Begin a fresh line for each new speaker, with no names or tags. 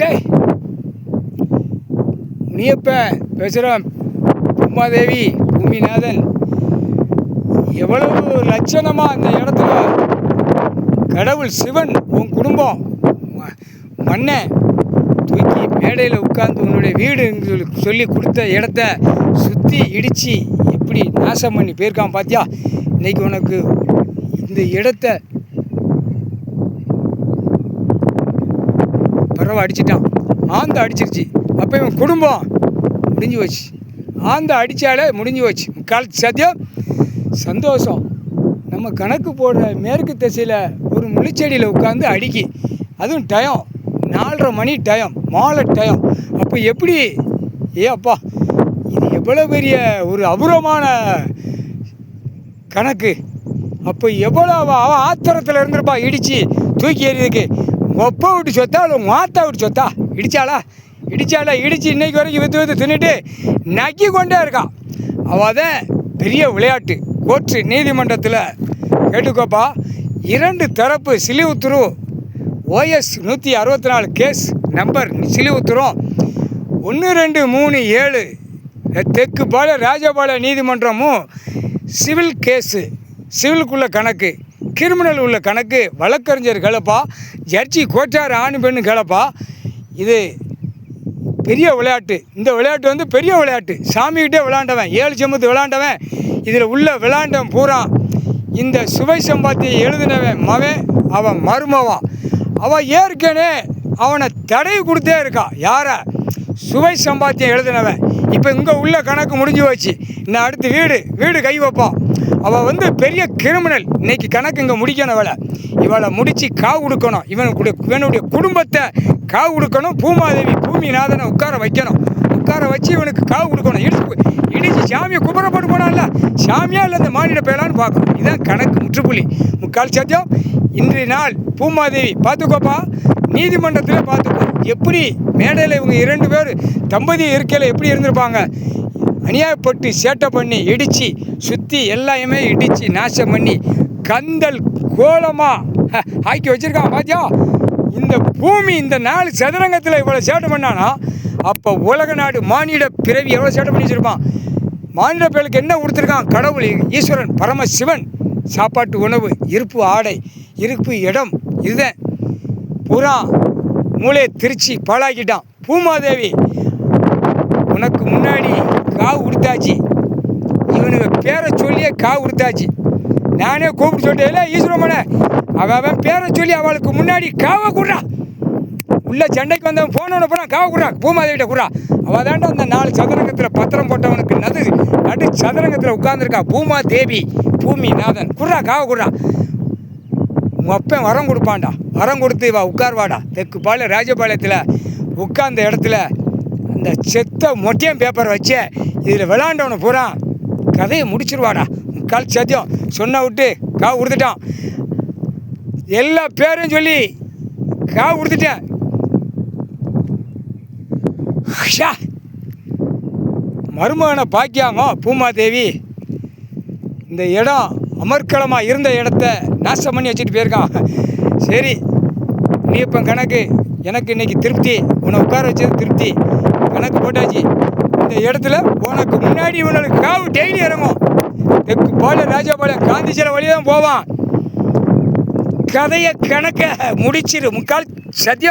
சே முனியப்ப பேசுகிறோம். பூமாதேவி பூமிநாதன் எவ்வளவு லட்சணமாக அந்த இடத்துல கடவுள் சிவன் உன் குடும்பம் மண்ணை தூக்கி மேடையில் உட்காந்து உன்னுடைய வீடு சொல்லி கொடுத்த இடத்த சுற்றி இடித்து எப்படி நாசம் பண்ணி போயிருக்கான் பார்த்தியா? இன்றைக்கி உனக்கு இந்த இடத்த பறவை அடிச்சிட்டான், ஆந்த அடிச்சிருச்சு. அப்போ இவன் குடும்பம் முடிஞ்சு போச்சு. ஆந்த அடித்தாலே முடிஞ்சு போச்சு. முக்கால் சத்தியம் சந்தோஷம். நம்ம கணக்கு போடுற மேற்கு திசையில் ஒரு முள்ளிச்செடியில் உட்காந்து அடிக்கி, அதுவும் டயம் 4:30 மணி டயம், மாலை டயம். அப்போ எப்படி அப்பா இது எவ்வளோ பெரிய ஒரு அபூர்வமான கணக்கு. அப்போ எவ்வளோ அவன் ஆத்திரத்தில் இருந்திருப்பா இடித்து தூக்கி எறியதுக்கு. ஒப்ப விட்டு சொத்தா இல்லை மாத்தா விட்டு சொத்தா இடித்தாளா இடித்து இன்றைக்கு வரைக்கும் விற்று தின்னுட்டு நக்கி கொண்டே இருக்கான். அவள் தான் பெரிய விளையாட்டு. கோர்ட்டு நீதிமன்றத்தில் கேட்டுக்கோப்பா, 2 தரப்பு சிலிவுத்துரு OS 164 கேஸ் நம்பர் சிலிவுத்துரும் 1237 தெற்குபாளையம் ராஜபாளையம் நீதிமன்றமும் சிவில் கேஸு, சிவிலுக்குள்ள கணக்கு, கிரிமினல் உள்ள கணக்கு. வழக்கறிஞர் கேளப்பா, ஜட்ஜி கோட்டார் ஆண் பெண்ணு கேளப்பா. இது பெரிய விளையாட்டு. இந்த விளையாட்டு வந்து பெரிய விளையாட்டு. சாமிக்கிட்டே விளாண்டவன், 7 செம்பத்து விளாண்டவன், இதில் உள்ள விளாண்டம் பூரா இந்த சுவை சம்பாத்தியை எழுதினவன் மவன், அவன் மருமவன். அவன் ஏற்கனவே அவனை தடை கொடுத்தே இருக்கான். யாரை? சுவை சம்பாத்தியம் எழுதினவன். இப்போ இங்கே உள்ள கணக்கு முடிஞ்சு போச்சு. இன்னும் அடுத்து வீடு கை வைப்பான். அவள் வந்து பெரிய கிரிமினல். இன்றைக்கி கணக்கு இங்கே முடிக்கணும். இவளை முடித்து காவு கொடுக்கணும். இவனுடைய குடும்பத்தை காவு கொடுக்கணும். பூமாதேவி பூமிநாதனை உட்கார வைக்கணும். உட்கார வச்சு இவனுக்கு காவு கொடுக்கணும். இடிச்சு சாமியை குப்புறப்பட்டு போனான்ல, சாமியா இல்லை இந்த மானிட பேலான்னு பார்க்கணும். இதுதான் கணக்கு முற்றுப்புள்ளி. முக்கால் சத்தியம். இன்றைய நாள் பூமாதேவி பார்த்துக்கோப்பா, நீதிமன்றத்தில் பார்த்துக்கோ. எப்படி மேடையில் இவங்க 2 பேர் தம்பதி இருக்கையில் எப்படி இருந்திருப்பாங்க. அநியாயப்பட்டு சேட்டை பண்ணி இடித்து சுற்றி எல்லாமே இடித்து நாசம் பண்ணி கந்தல் கோலமாக ஆக்கி வச்சுருக்கான் பாத்தியா? இந்த பூமி இந்த 4 சதுரங்கத்தில் இவ்வளோ சேட்டை பண்ணானா, அப்போ உலக நாடு மானிட பிறவி எவ்வளோ சேட்டை பண்ணி வச்சுருப்பான். மானிட பிறவிக்கு என்ன கொடுத்துருக்கான் கடவுள் ஈஸ்வரன் பரமசிவன்? சாப்பாட்டு உணவு, இருப்பு ஆடை, இருப்பு இடம், இதுதான் பூரா மூளையை திருச்சி பாழாக்கிட்டான். பூமாதேவி உனக்கு முன்னாடி காவு கொடுத்தாச்சு. இவனுக்கு பேரை சொல்லியே காவு கொடுத்தாச்சு. நானே கூப்பிட்டு சொல்லிட்டேன் ஈஸ்வரமனை, அவன் பேரை சொல்லி அவளுக்கு முன்னாடி காவை கொடுறா. உள்ள சண்டைக்கு வந்தவன் போனவனை போனா காவை கொடுறா, பூமாதேவிட்ட கொடுறா. அவள் தாண்டா அந்த 4 சதுரங்கத்தில் பத்திரம் போட்டவனுக்கு நடு சதுரங்கத்தில் உட்கார்ந்துருக்கா பூமாதேவி பூமிநாதன். குர்றா காவை குர்றா. உங்கள் அப்பன் வரம் கொடுப்பான்டா. வரம் கொடுத்து இவா உட்கார்வாடா. தெற்குபாளையம் ராஜபாளையத்தில் உட்கார்ந்த இடத்துல அந்த செத்த மொட்டையும் பேப்பர் வச்சு இதில் விளாண்டவனை பூரா கதையை முடிச்சிருவாடா. முக்கால் சத்தியம் சொன்ன விட்டு காவு கொடுத்துட்டான். எல்லா பேரையும் சொல்லி காவு கொடுத்துட்டேன். மருமகனை பாக்கியாங்க பூமாதேவி. இந்த இடம் அமர்க்களமாக இருந்த இடத்த நாசம் பண்ணி வச்சுட்டு போயிருக்கான். சரி நீப்பன் கணக்கு எனக்கு இன்றைக்கி திருப்தி. உன்னை உட்கார வச்சது திருப்தி. கணக்கு போட்டாச்சு. இந்த இடத்துல உனக்கு முன்னாடி இவனுக்கு காவு டெய்லி இறங்கும். தெற்குபாளையம் ராஜபாளையம் காந்தி சிலை வழியாக தான் போவான். கதையை கணக்கை முடிச்சிரு. முக்கால் சத்தியம்.